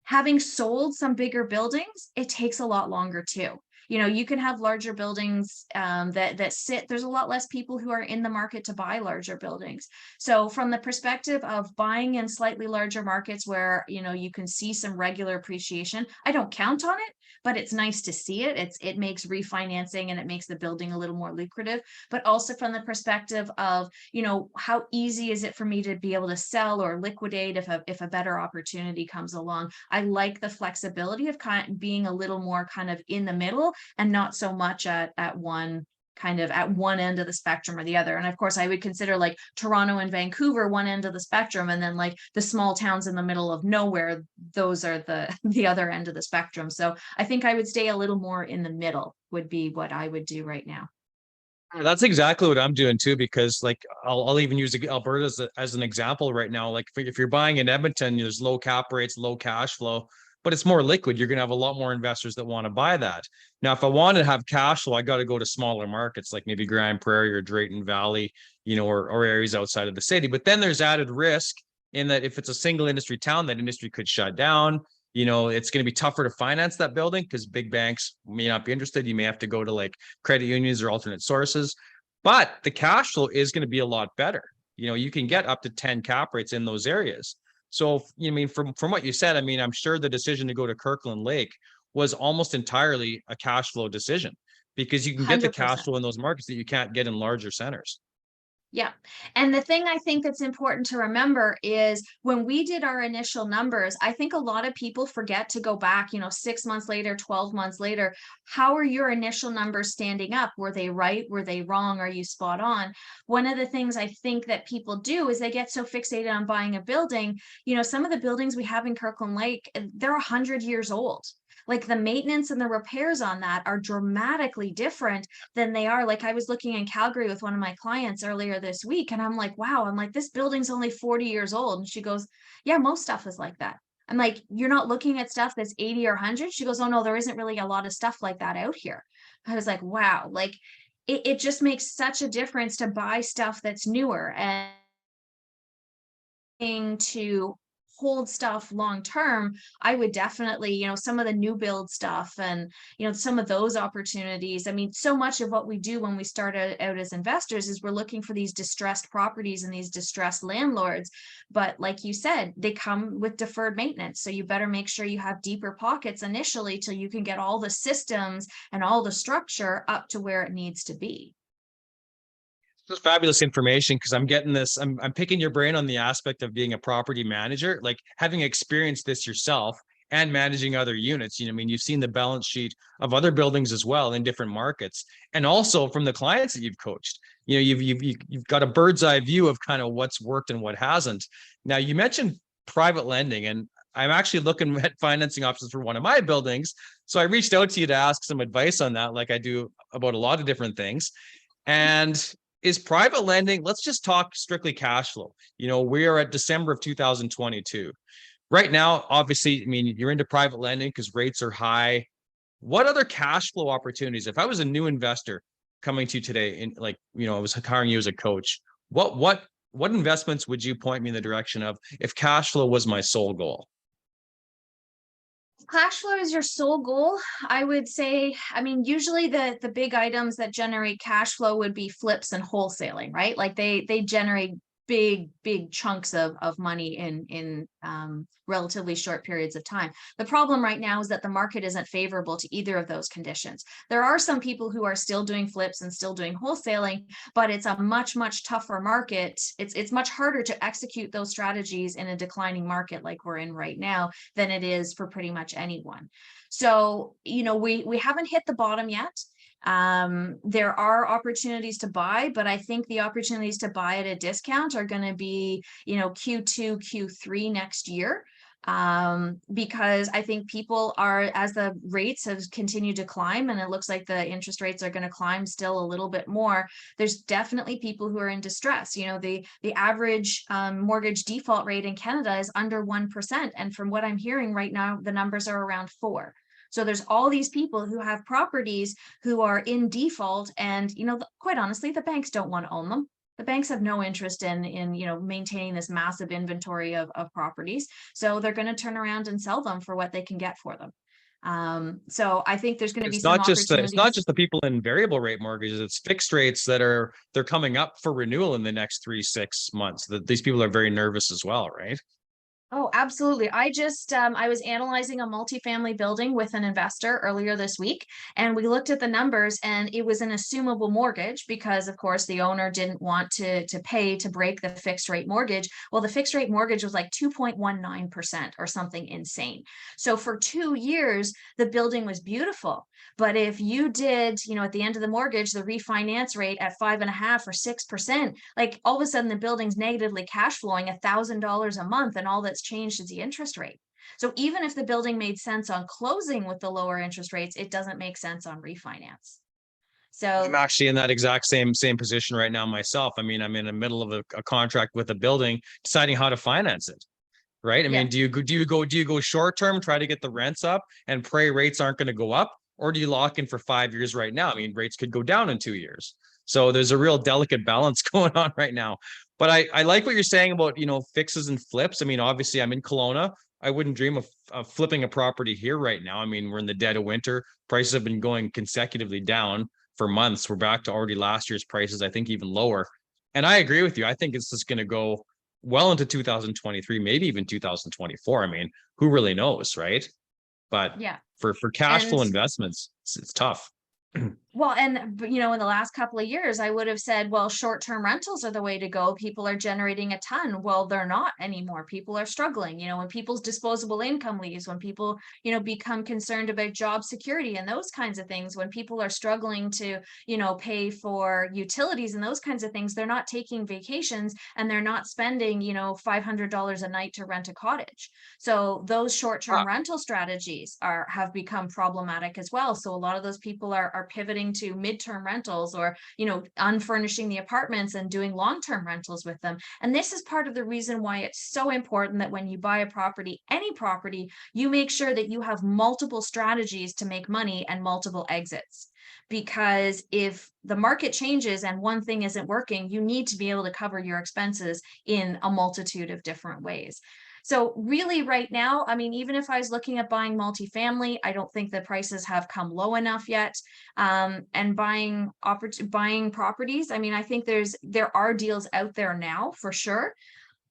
having sold some bigger buildings, it takes a lot longer too. You can have larger buildings that sit. There's a lot less people who are in the market to buy larger buildings. So from the perspective of buying in slightly larger markets where you can see some regular appreciation, I don't count on it, but it's nice to see it. It makes refinancing and it makes the building a little more lucrative. But also from the perspective of how easy is it for me to be able to sell or liquidate if a better opportunity comes along. I like the flexibility of kind of being a little more kind of in the middle and not so much at one end of the spectrum or the other. And of course, I would consider like Toronto and Vancouver one end of the spectrum, and then like the small towns in the middle of nowhere, those are the other end of the spectrum. So I think I would stay a little more in the middle would be what I would do right now. That's exactly what I'm doing too, because like I'll even use Alberta as an example right now. Like if you're buying in Edmonton, there's low cap rates, low cash flow, but it's more liquid. You're going to have a lot more investors that want to buy that. Now, if I want to have cash flow, I got to go to smaller markets like maybe Grand Prairie or Drayton Valley, or areas outside of the city. But then there's added risk in that if it's a single industry town, that industry could shut down. It's going to be tougher to finance that building because big banks may not be interested. You may have to go to like credit unions or alternate sources, but the cash flow is going to be a lot better. You can get up to 10 cap rates in those areas. So, from what you said, I'm sure the decision to go to Kirkland Lake was almost entirely a cash flow decision because you can get the cash 100%. flow in those markets that you can't get in larger centers. Yeah. And the thing I think that's important to remember is when we did our initial numbers, I think a lot of people forget to go back, 6 months later, 12 months later. How are your initial numbers standing up? Were they right? Were they wrong? Are you spot on? One of the things I think that people do is they get so fixated on buying a building. Some of the buildings we have in Kirkland Lake, they're 100 years old. Like the maintenance and the repairs on that are dramatically different than they are. Like I was looking in Calgary with one of my clients earlier this week, and I'm like, wow, I'm like, this building's only 40 years old. And she goes, yeah, most stuff is like that. I'm like, you're not looking at stuff that's 80 or 100. She goes, oh no, there isn't really a lot of stuff like that out here. I was like, wow, like it just makes such a difference to buy stuff that's newer and to hold stuff long term. I would definitely, some of the new build stuff and, some of those opportunities. So much of what we do when we start out as investors is we're looking for these distressed properties and these distressed landlords. But like you said, they come with deferred maintenance. So you better make sure you have deeper pockets initially till you can get all the systems and all the structure up to where it needs to be. This is fabulous information because I'm getting this. I'm picking your brain on the aspect of being a property manager, like having experienced this yourself and managing other units. You've seen the balance sheet of other buildings as well in different markets, and also from the clients that you've coached. You've got a bird's eye view of kind of what's worked and what hasn't. Now, you mentioned private lending, and I'm actually looking at financing options for one of my buildings. So I reached out to you to ask some advice on that, like I do about a lot of different things. And is private lending, let's just talk strictly cash flow. We are at December of 2022. Right now, obviously, you're into private lending because rates are high. What other cash flow opportunities? If I was a new investor coming to you today, and I was hiring you as a coach, what investments would you point me in the direction of if cash flow was my sole goal? Cash flow is your sole goal. I would say, usually the big items that generate cash flow would be flips and wholesaling, right? Like they generate big chunks of money in relatively short periods of time. The problem right now is that the market isn't favorable to either of those conditions. There are some people who are still doing flips and still doing wholesaling, but it's a much tougher market. It's much harder to execute those strategies in a declining market like we're in right now than it is for pretty much anyone. So, you know, we haven't hit the bottom yet. There are opportunities to buy, but I think the opportunities to buy at a discount are going to be, you know, Q2, Q3 next year. Because I think people are, as the rates have continued to climb, and it looks like the interest rates are going to climb still a little bit more, there's definitely people who are in distress. You know, the average mortgage default rate in Canada is under 1%. And from what I'm hearing right now, the numbers are around 4%. So there's all these people who have properties who are in default, and, you know, quite honestly, the banks don't want to own them. The banks have no interest in you know, maintaining this massive inventory of properties. So they're going to turn around and sell them for what they can get for them. So I think there's going to be some opportunities. It's not just the people in variable rate mortgages, it's fixed rates that they're coming up for renewal in the next 3-6 months. That these people are very nervous as well, right? Oh, absolutely. I just, I was analyzing a multifamily building with an investor earlier this week, and we looked at the numbers, and it was an assumable mortgage because, of course, the owner didn't want to pay to break the fixed rate mortgage. Well, the fixed rate mortgage was like 2.19% or something insane. So for 2 years, the building was beautiful. But if you did, you know, at the end of the mortgage, the refinance rate at 5.5% or 6%, like all of a sudden the building's negatively cash flowing $1,000 a month, and all that's changed is the interest rate. So even if the building made sense on closing with the lower interest rates, it doesn't make sense on refinance. So I'm actually in that exact same position right now myself. I mean, I'm in the middle of a contract with a building, deciding how to finance it. Right? I yeah. mean, do you go short term, try to get the rents up and pray rates aren't going to go up? Or do you lock in for 5 years right now? I mean, rates could go down in 2 years. So there's a real delicate balance going on right now. But I like what you're saying about, you know, fixes and flips. I mean, obviously I'm in Kelowna. I wouldn't dream of flipping a property here right now. I mean, we're in the dead of winter. Prices have been going consecutively down for months. We're back to already last year's prices, I think even lower. And I agree with you. I think it's just going to go well into 2023, maybe even 2024. I mean, who really knows, right? But Yeah. for cash And flow investments, it's tough. well, and you know, in the last couple of years, I would have said, well, short-term rentals are the way to go. People are generating a ton. Well, they're not anymore. People are struggling. You know, when people's disposable income leaves, when people, you know, become concerned about job security and those kinds of things, when people are struggling to, you know, pay for utilities and those kinds of things, they're not taking vacations, and they're not spending, you know, $500 a night to rent a cottage. So those short-term rental strategies have become problematic as well. So a lot of those people are pivoting to midterm rentals, or, you know, unfurnishing the apartments and doing long-term rentals with them. And this is part of the reason why it's so important that when you buy a property, any property, you make sure that you have multiple strategies to make money and multiple exits. Because if the market changes and one thing isn't working, you need to be able to cover your expenses in a multitude of different ways. So really right now, I mean, even if I was looking at buying multifamily, I don't think the prices have come low enough yet. And buying properties, I mean, I think there are deals out there now for sure.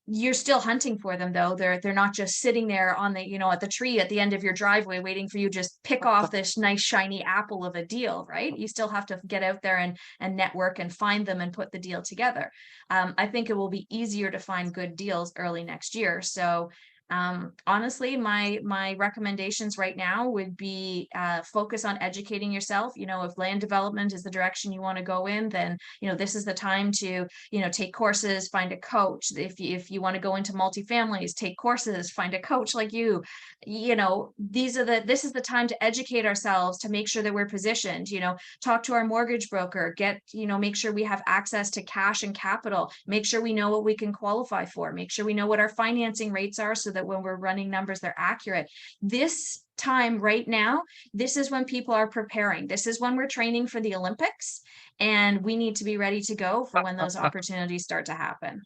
You're still hunting for them though. They're not just sitting there on the, you know, at the tree at the end of your driveway waiting for you to just pick off this nice shiny apple of a deal, right? You still have to get out there and network and find them and put the deal together. I think it will be easier to find good deals early next year. So honestly, my recommendations right now would be focus on educating yourself. You know, if land development is the direction you want to go in, then, you know, this is the time to, you know, take courses, find a coach. If you want to go into multifamilies, take courses, find a coach like you know, this is the time to educate ourselves, to make sure that we're positioned, you know, talk to our mortgage broker, make sure we have access to cash and capital, make sure we know what we can qualify for, make sure we know what our financing rates are so that when we're running numbers, they're accurate. This time right now, this is when people are preparing. This is when we're training for the Olympics, and we need to be ready to go for when those opportunities start to happen.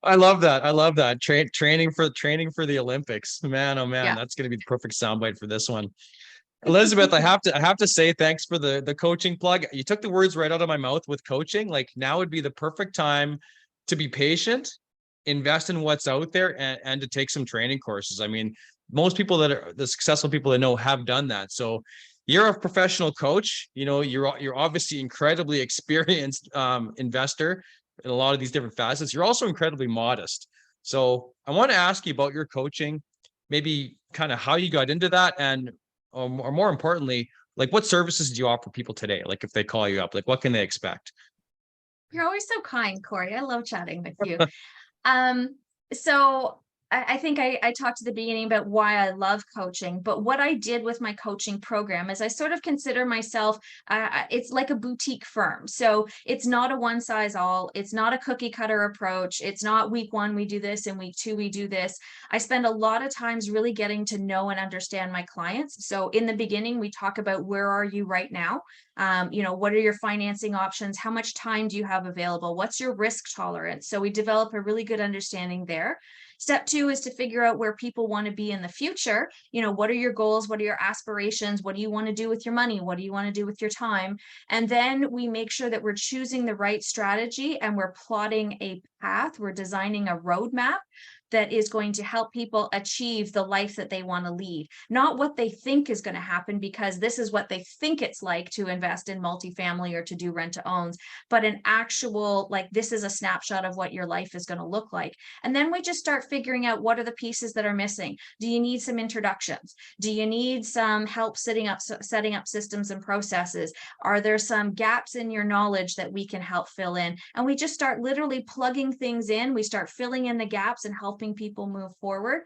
I love that. I love that. Training for the Olympics. Man, oh man, Yeah. that's going to be the perfect soundbite for this one. Elizabeth, I have to say thanks for the coaching plug. You took the words right out of my mouth with coaching. Like, now would be the perfect time to be patient invest in what's out there and to take some training courses. I mean, most people that are the successful people that know have done that. So you're a professional coach, you know, you're obviously incredibly experienced investor in a lot of these different facets. You're also incredibly modest. So I want to ask you about your coaching, maybe kind of how you got into that, and or more importantly, like what services do you offer people today? Like if they call you up, like what can they expect? You're always so kind, Cory. I love chatting with you. So I think I talked at the beginning about why I love coaching, but what I did with my coaching program is I sort of consider myself, it's like a boutique firm. So it's not a one size all, it's not a cookie cutter approach. It's not week one, we do this, and week two, we do this. I spend a lot of times really getting to know and understand my clients. So in the beginning, we talk about where are you right now? What are your financing options? How much time do you have available? What's your risk tolerance? So we develop a really good understanding there. Step two is to figure out where people want to be in the future. What are your goals? What are your aspirations? What do you want to do with your money? What do you want to do with your time? And then we make sure that we're choosing the right strategy and we're plotting a path. We're designing a roadmap that is going to help people achieve the life that they want to lead, not what they think is going to happen because this is what they think it's like to invest in multifamily or to do rent to owns, but an actual, like, this is a snapshot of what your life is going to look like. And then we just start figuring out what are the pieces that are missing. Do you need some introductions? Do you need some help setting up systems and processes? Are there some gaps in your knowledge that we can help fill in? And we just start literally plugging things in. We start filling in the gaps and helping people move forward.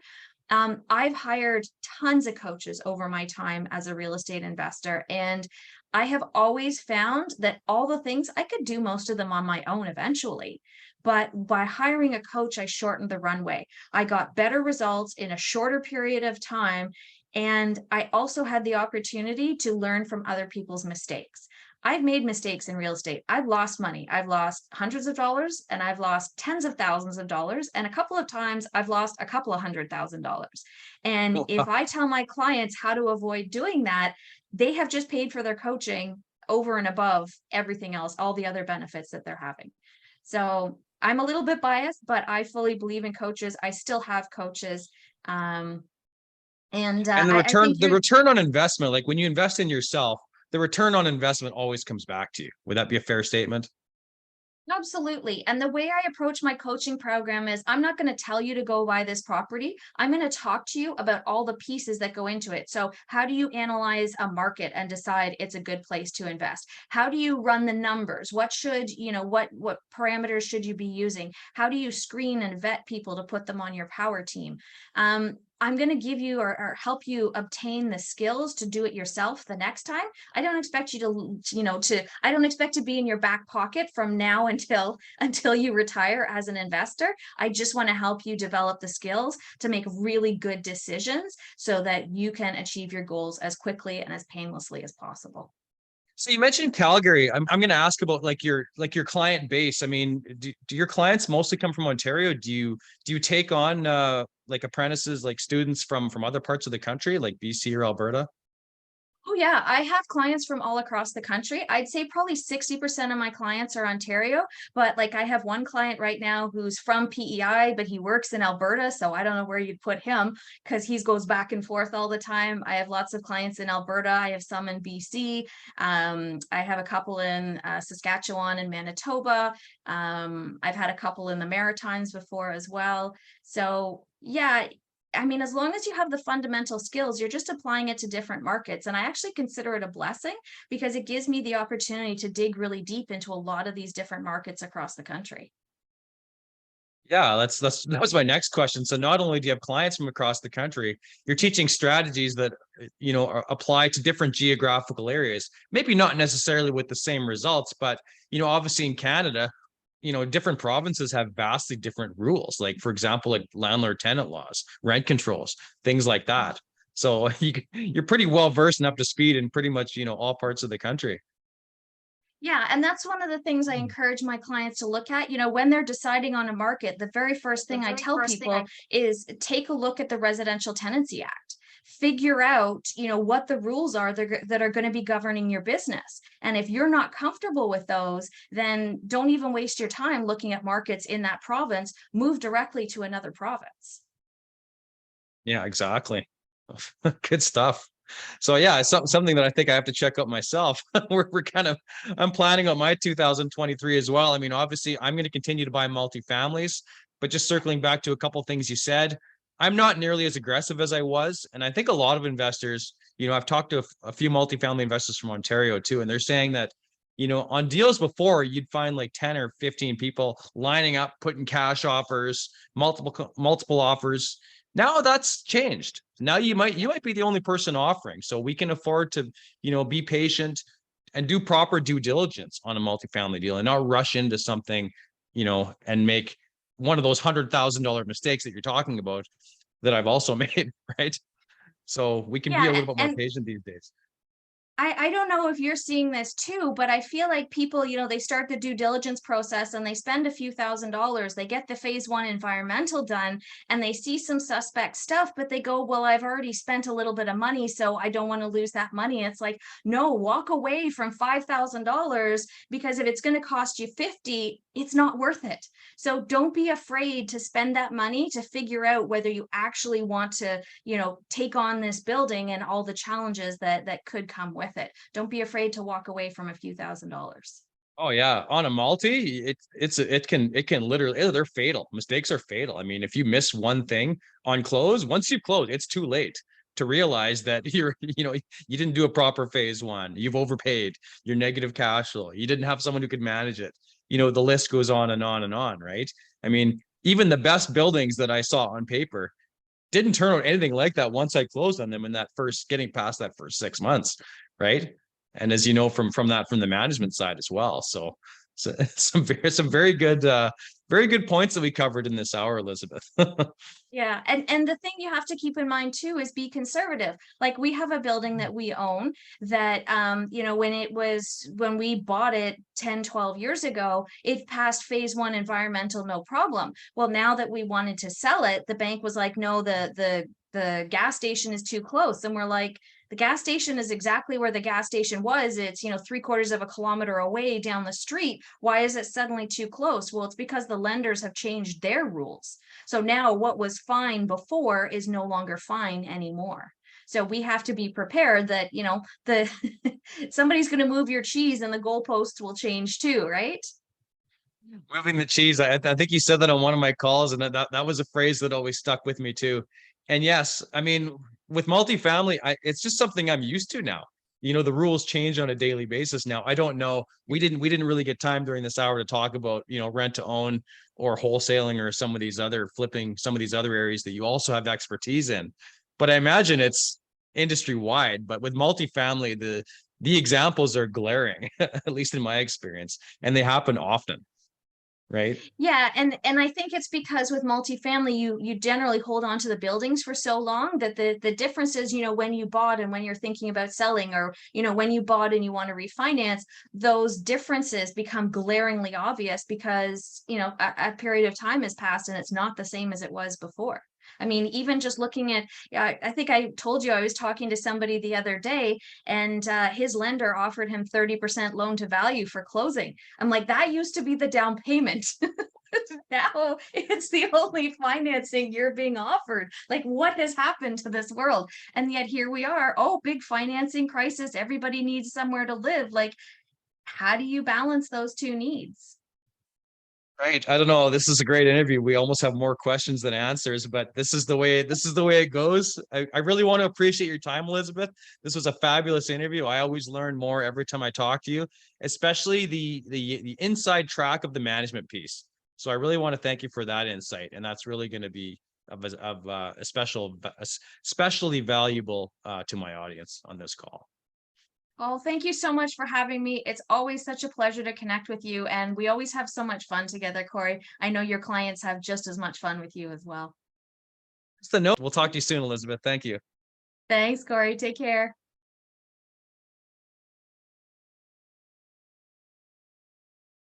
I've hired tons of coaches over my time as a real estate investor, and I have always found that all the things I could do most of them on my own eventually. But by hiring a coach, I shortened the runway. I got better results in a shorter period of time. And I also had the opportunity to learn from other people's mistakes. I've made mistakes in real estate. I've lost money. I've lost hundreds of dollars and I've lost tens of thousands of dollars. And a couple of times I've lost a couple of $100,000. And if I tell my clients how to avoid doing that, they have just paid for their coaching over and above everything else, all the other benefits that they're having. So I'm a little bit biased, but I fully believe in coaches. I still have coaches. And I think the return on investment, like when you invest in yourself, the return on investment always comes back to you. Would that be a fair statement? Absolutely. And the way I approach my coaching program is I'm not going to tell you to go buy this property. I'm going to talk to you about all the pieces that go into it. So how do you analyze a market and decide it's a good place to invest? How do you run the numbers? What should, what parameters should you be using? How do you screen and vet people to put them on your power team? I'm going to give you or help you obtain the skills to do it yourself the next time. I don't expect you to, I don't expect to be in your back pocket from now until you retire as an investor. I just want to help you develop the skills to make really good decisions so that you can achieve your goals as quickly and as painlessly as possible. So you mentioned Calgary. I'm going to ask about like your client base. I mean, do your clients mostly come from Ontario? Do you take on like apprentices, like students from other parts of the country, like BC or Alberta? Oh yeah, I have clients from all across the country. I'd say probably 60% of my clients are Ontario, but like I have one client right now who's from PEI, but he works in Alberta. So I don't know where you'd put him because he goes back and forth all the time. I have lots of clients in Alberta. I have some in BC. I have a couple in Saskatchewan and Manitoba. I've had a couple in the Maritimes before as well. So yeah, I mean, as long as you have the fundamental skills, you're just applying it to different markets. And I actually consider it a blessing because it gives me the opportunity to dig really deep into a lot of these different markets across the country. Yeah, that was my next question. So not only do you have clients from across the country, you're teaching strategies that apply to different geographical areas. Maybe not necessarily with the same results, but obviously in Canada, different provinces have vastly different rules. Like, for example, like landlord tenant laws, rent controls, things like that. So you're pretty well versed and up to speed in pretty much, all parts of the country. Yeah, and that's one of the things I encourage my clients to look at. When they're deciding on a market, the very first thing I tell people is take a look at the Residential Tenancy Act. figure out, what the rules are that are going to be governing your business. And if you're not comfortable with those, then don't even waste your time looking at markets in that province. Move directly to another province. Yeah, exactly. Good stuff. So yeah, it's something that I think I have to check out myself. We're kind of, I'm planning on my 2023 as well. I mean, obviously I'm going to continue to buy multifamilies, but just circling back to a couple things you said, I'm not nearly as aggressive as I was. And I think a lot of investors, I've talked to a few multifamily investors from Ontario too, and they're saying that, on deals before, you'd find like 10 or 15 people lining up, putting cash offers, multiple offers. Now that's changed. Now you might be the only person offering. So we can afford to, be patient and do proper due diligence on a multifamily deal and not rush into something, and make one of those $100,000 mistakes that you're talking about that I've also made, right? So we can be a Yeah, little bit more patient these days. I don't know if you're seeing this too, but I feel like people, they start the due diligence process and they spend a few $1,000s. They get the phase 1 environmental done and they see some suspect stuff, but they go, well, I've already spent a little bit of money, so I don't want to lose that money. It's like, no, walk away from $5,000, because if it's going to cost you 50, it's not worth it. So don't be afraid to spend that money to figure out whether you actually want to, take on this building and all the challenges that could come with it. Don't be afraid to walk away from a few $1,000s. Oh yeah, on a multi, it can literally, they're fatal. Mistakes are fatal. I mean, if you miss one thing on close, once you close, it's too late to realize that you didn't do a proper phase 1. You've overpaid. You're negative cash flow. You didn't have someone who could manage it. The list goes on and on and on, right? I mean, even the best buildings that I saw on paper didn't turn out anything like that once I closed on them in that first, getting past that first 6 months, right? And as you know, from the management side as well. So some very good points that we covered in this hour, Elizabeth. Yeah, and the thing you have to keep in mind too is be conservative. Like we have a building that we own that when we bought it 10, 12 years ago, it passed phase 1 environmental, no problem. Well, now that we wanted to sell it, the bank was like, no, the gas station is too close. And we're like, the gas station is exactly where the gas station was. It's, 3/4 of a kilometer away down the street. Why is it suddenly too close? Well, it's because the lenders have changed their rules. So now what was fine before is no longer fine anymore. So we have to be prepared that, the somebody's going to move your cheese and the goalposts will change too, right? Moving the cheese. I think you said that on one of my calls, and that was a phrase that always stuck with me too. And yes, I mean, with multifamily, it's just something I'm used to now. The rules change on a daily basis now. I don't know. We didn't really get time during this hour to talk about, rent to own or wholesaling or some of these other areas that you also have expertise in. But I imagine it's industry wide. But with multifamily, the examples are glaring, at least in my experience, and they happen often. Right. Yeah, and I think it's because with multifamily, you generally hold on to the buildings for so long that the difference is, when you bought and when you're thinking about selling, or when you bought and you want to refinance, those differences become glaringly obvious because a period of time has passed and it's not the same as it was before. I mean, even just looking at, I think I told you I was talking to somebody the other day, and his lender offered him 30% loan to value for closing. I'm like, that used to be the down payment. Now it's the only financing you're being offered. Like, what has happened to this world? And yet here we are. Oh, big financing crisis. Everybody needs somewhere to live. Like, how do you balance those two needs? Right. I don't know. This is a great interview. We almost have more questions than answers, but this is the way it goes. I really want to appreciate your time, Elizabeth. This was a fabulous interview. I always learn more every time I talk to you, especially the inside track of the management piece. So I really want to thank you for that insight. And that's really going to be especially valuable to my audience on this call. Well, thank you so much for having me. It's always such a pleasure to connect with you, and we always have so much fun together, Cory. I know your clients have just as much fun with you as well. That's the note. We'll talk to you soon, Elizabeth. Thank you. Thanks, Cory. Take care.